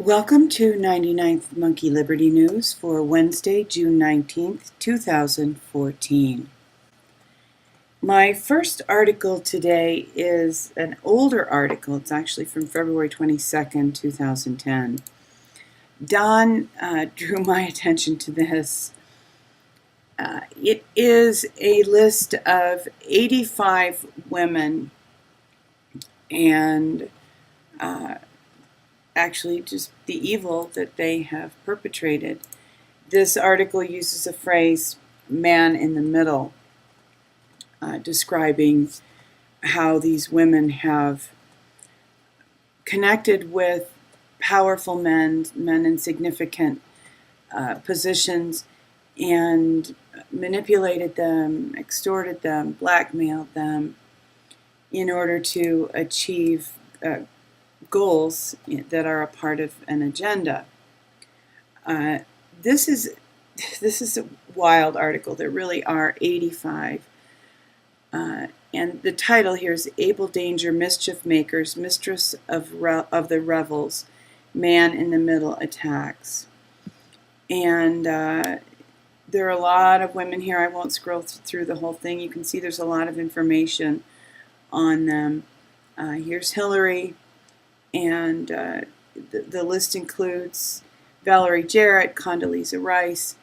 Welcome to 99th Monkey Liberty News for Wednesday, June 19th, 2014. My first article today is an older article. It's actually from February 22nd, 2010. Don drew my attention to this. It is a list of 85 women and actually just the evil that they have perpetrated. This article uses a phrase, man in the middle, describing how these women have connected with powerful men in significant positions, and manipulated them, extorted them, blackmailed them in order to achieve goals that are a part of an agenda. This is a wild article. There really are 85. And the title here is Able Danger Mischief Makers, Mistress of the Revels, Man in the Middle Attacks. And there are a lot of women here. I won't scroll through the whole thing. You can see there's a lot of information on them. Here's Hillary. And the list includes Valerie Jarrett, Condoleezza Rice,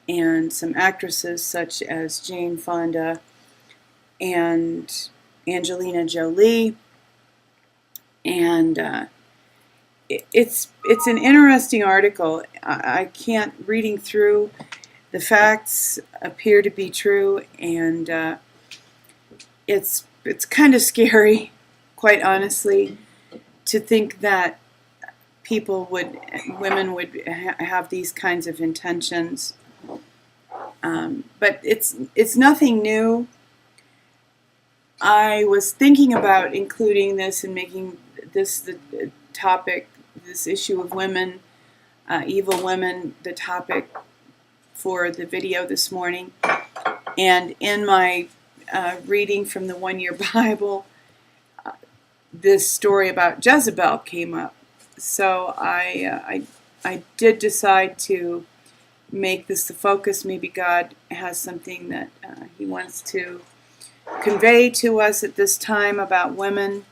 and some actresses such as Jane Fonda and Angelina Jolie. And it's an interesting article. I can't, reading through, the facts appear to be true, and it's kind of scary, quite honestly, to think that women would have these kinds of intentions. But it's nothing new. I was thinking about including this and making this the topic, this issue of women, evil women, the topic for the video this morning. And in my reading from the One-Year Bible, this story about Jezebel came up. So I did decide to make this the focus. Maybe God has something that He wants to convey to us at this time about women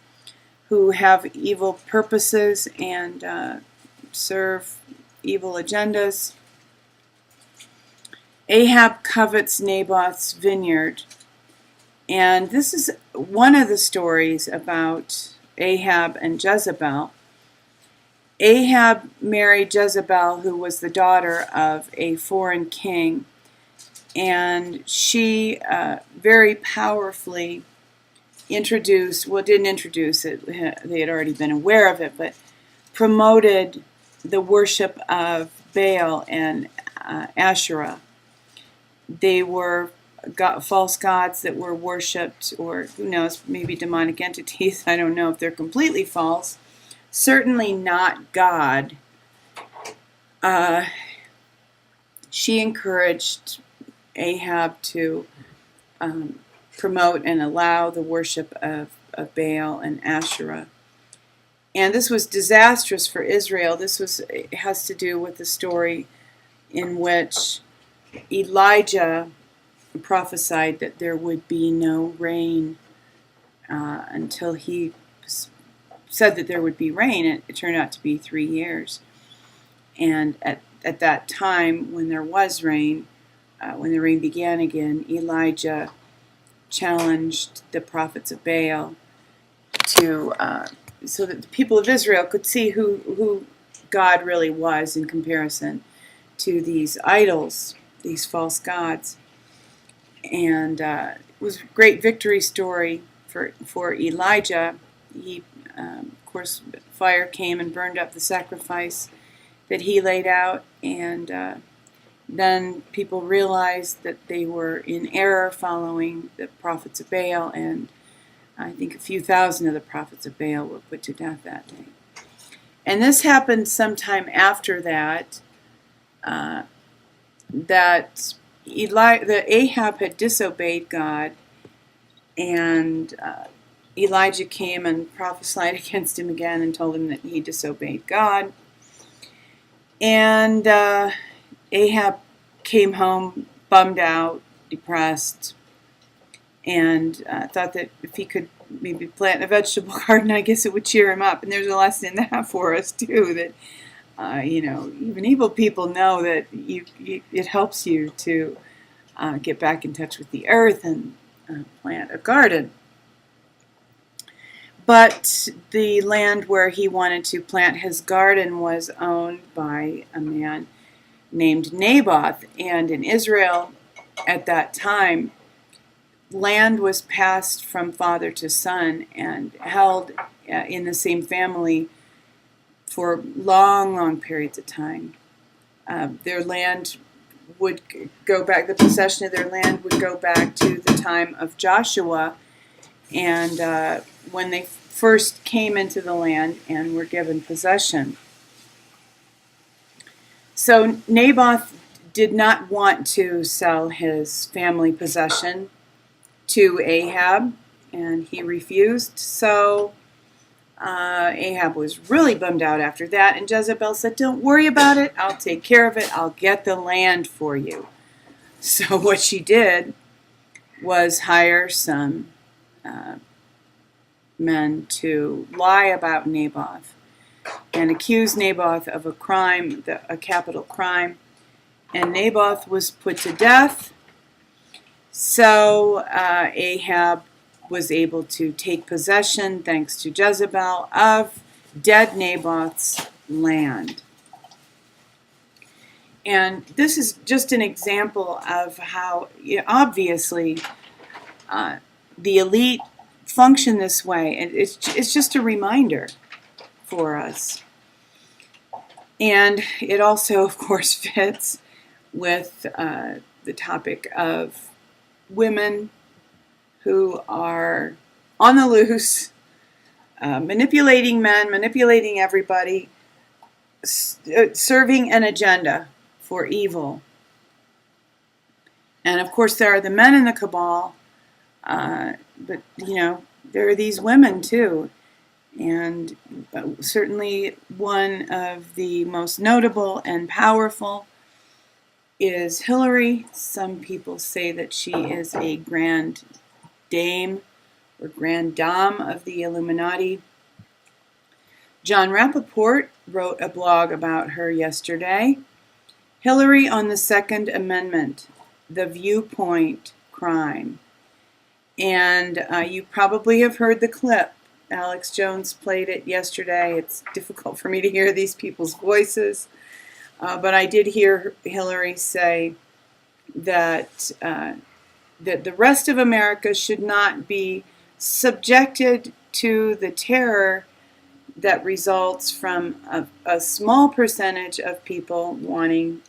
who have evil purposes and serve evil agendas. Ahab covets Naboth's vineyard. And this is one of the stories about Ahab and Jezebel. Ahab married Jezebel, who was the daughter of a foreign king, and she very powerfully didn't introduce it, they had already been aware of it, but promoted the worship of Baal and Asherah. They were false gods that were worshipped, or who knows, maybe demonic entities. I don't know if they're completely false. Certainly not God. She encouraged Ahab to promote and allow the worship of Baal and Asherah. And this was disastrous for Israel. It has to do with the story in which Elijah prophesied that there would be no rain until he said that there would be rain. It turned out to be 3 years. And at that time, when there was rain, when the rain began again, Elijah challenged the prophets of Baal to so that the people of Israel could see who God really was in comparison to these idols, these false gods. And it was a great victory story for Elijah. He, of course, fire came and burned up the sacrifice that he laid out, and then people realized that they were in error following the prophets of Baal, and I think a few thousand of the prophets of Baal were put to death that day. And this happened sometime after that, that Ahab had disobeyed God, and Elijah came and prophesied against him again and told him that he disobeyed God. And Ahab came home bummed out, depressed, and thought that if he could maybe plant a vegetable garden, I guess it would cheer him up. And there's a lesson in that for us too, that even evil people know that it helps you to get back in touch with the earth and plant a garden. But the land where he wanted to plant his garden was owned by a man named Naboth. And in Israel at that time, land was passed from father to son and held in the same family for long, long periods of time. Their land would go back, the possession of their land would go back to the time of Joshua, and when they first came into the land and were given possession. So Naboth did not want to sell his family possession to Ahab, and he refused. So Ahab was really bummed out after that, and Jezebel said, "Don't worry about it, I'll take care of it, I'll get the land for you." So what she did was hire some men to lie about Naboth and accuse Naboth of a crime, a capital crime, and Naboth was put to death. So Ahab was able to take possession, thanks to Jezebel, of dead Naboth's land. And this is just an example of how, obviously, the elite function this way. And it's just a reminder for us. And it also, of course, fits with the topic of women who are on the loose, manipulating men, manipulating everybody, serving an agenda for evil. And of course there are the men in the cabal, but there are these women too. And certainly one of the most notable and powerful is Hillary. Some people say that she is a grand dame or grand dame of the Illuminati. John Rappaport wrote a blog about her yesterday. Hillary on the Second Amendment, the Viewpoint crime. And you probably have heard the clip. Alex Jones played it yesterday. It's difficult for me to hear these people's voices. But I did hear Hillary say that that the rest of America should not be subjected to the terror that results from a small percentage of people wanting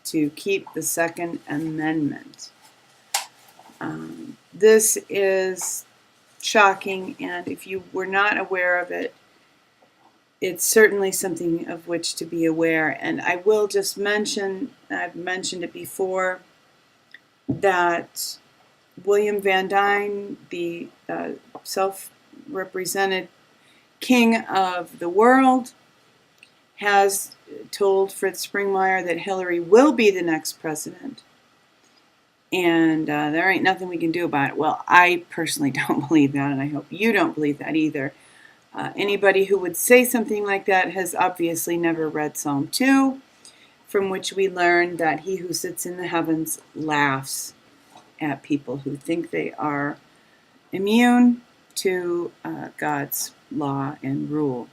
to keep the Second Amendment. This is shocking, and if you were not aware of it, it's certainly something of which to be aware. And I will just mention, I've mentioned it before, that William Van Dyne, the self-represented king of the world, has told Fritz Springmeier that Hillary will be the next president. And there ain't nothing we can do about it. Well, I personally don't believe that, and I hope you don't believe that either. Anybody who would say something like that has obviously never read Psalm 2, from which we learn that he who sits in the heavens laughs at people who think they are immune to God's law and rule.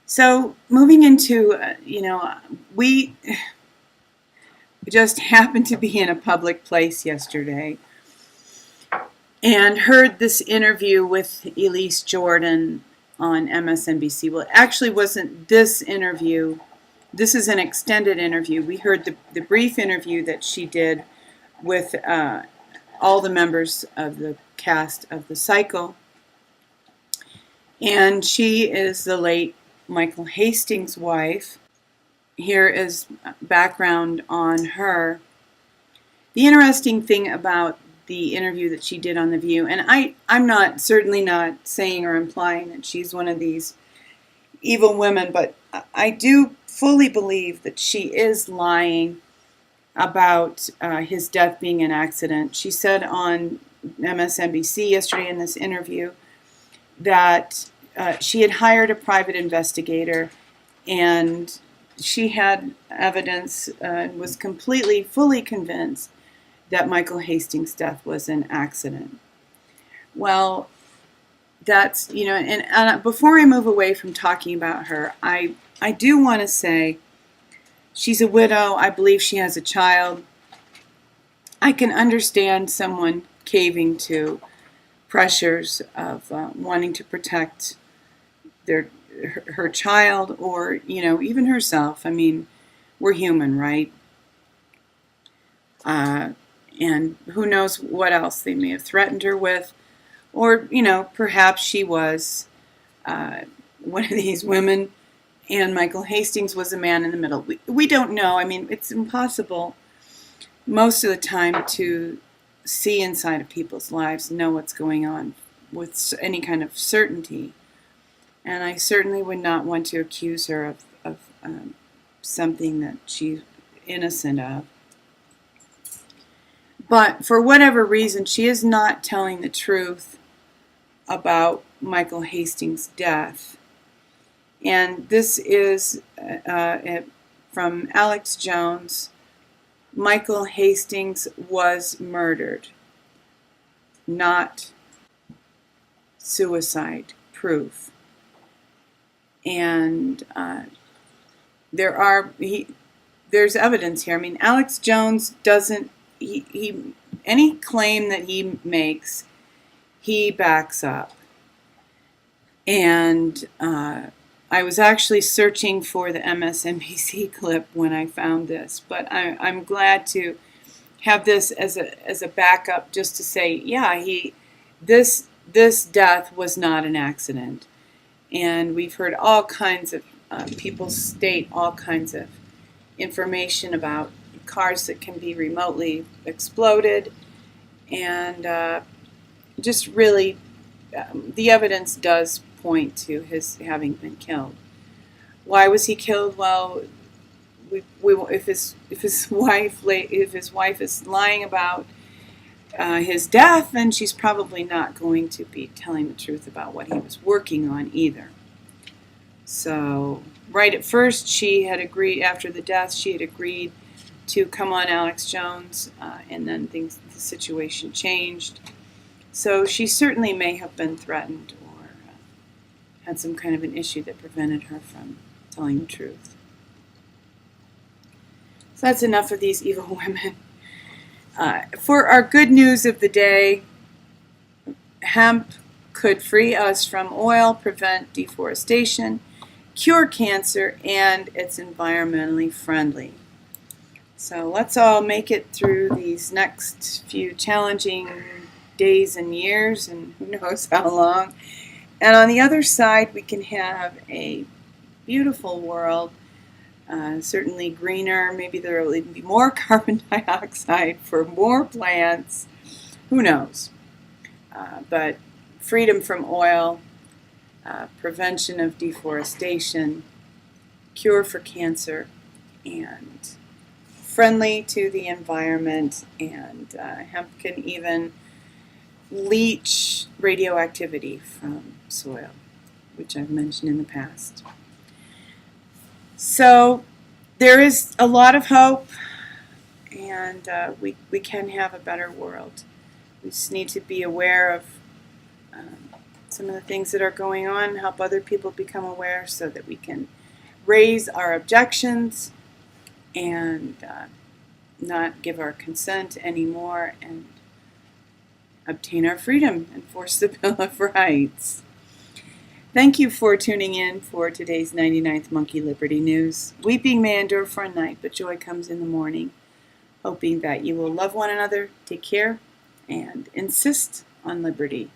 So moving into, we just happened to be in a public place yesterday and heard this interview with Elise Jordan on MSNBC. Well, it actually wasn't this interview. This is an extended interview. We heard the brief interview that she did with all the members of the cast of The Cycle. And she is the late Michael Hastings' wife. Here is background on her. The interesting thing about the interview that she did on The View, and I'm certainly not saying or implying that she's one of these, evil women, but I do fully believe that she is lying about his death being an accident. She said on MSNBC yesterday in this interview that she had hired a private investigator, and she had evidence and was fully convinced that Michael Hastings' death was an accident. Well, that's, and before I move away from talking about her, I do want to say she's a widow. I believe she has a child. I can understand someone caving to pressures of wanting to protect her child, or even herself. I mean, we're human, right? And who knows what else they may have threatened her with, or perhaps she was one of these women, and Michael Hastings was a man in the middle. We don't know. I mean, it's impossible most of the time to see inside of people's lives, know what's going on with any kind of certainty. And I certainly would not want to accuse her of something that she's innocent of. But for whatever reason, she is not telling the truth about Michael Hastings' death. And this is from Alex Jones. Michael Hastings was murdered, not suicide proof. And there's evidence here. I mean, Alex Jones doesn't, any claim that he makes, he backs up. And I was actually searching for the MSNBC clip when I found this, but I'm glad to have this as a backup, just to say, yeah, this death was not an accident. And we've heard all kinds of people state all kinds of information about cars that can be remotely exploded, and just really the evidence does point to his having been killed. Why was he killed? Well, if his wife is lying about his death, then she's probably not going to be telling the truth about what he was working on either. So right at first, she had agreed, after the death, she had agreed to come on Alex Jones, and then the situation changed. So she certainly may have been threatened, or had some kind of an issue that prevented her from telling the truth. So that's enough of these evil women. For our good news of the day, hemp could free us from oil, prevent deforestation, cure cancer, and it's environmentally friendly. So let's all make it through these next few challenging days and years, and who knows how long. And on the other side, we can have a beautiful world, certainly greener. Maybe there will even be more carbon dioxide for more plants. Who knows? But freedom from oil, prevention of deforestation, cure for cancer, and friendly to the environment, and hemp can even leach radioactivity from soil, which I've mentioned in the past. So there is a lot of hope, and we can have a better world. We just need to be aware of some of the things that are going on, help other people become aware so that we can raise our objections and not give our consent anymore, and obtain our freedom, enforce the Bill of Rights. Thank you for tuning in for today's 99th Monkey Liberty News. Weeping may endure for a night, but joy comes in the morning. Hoping that you will love one another, take care, and insist on liberty.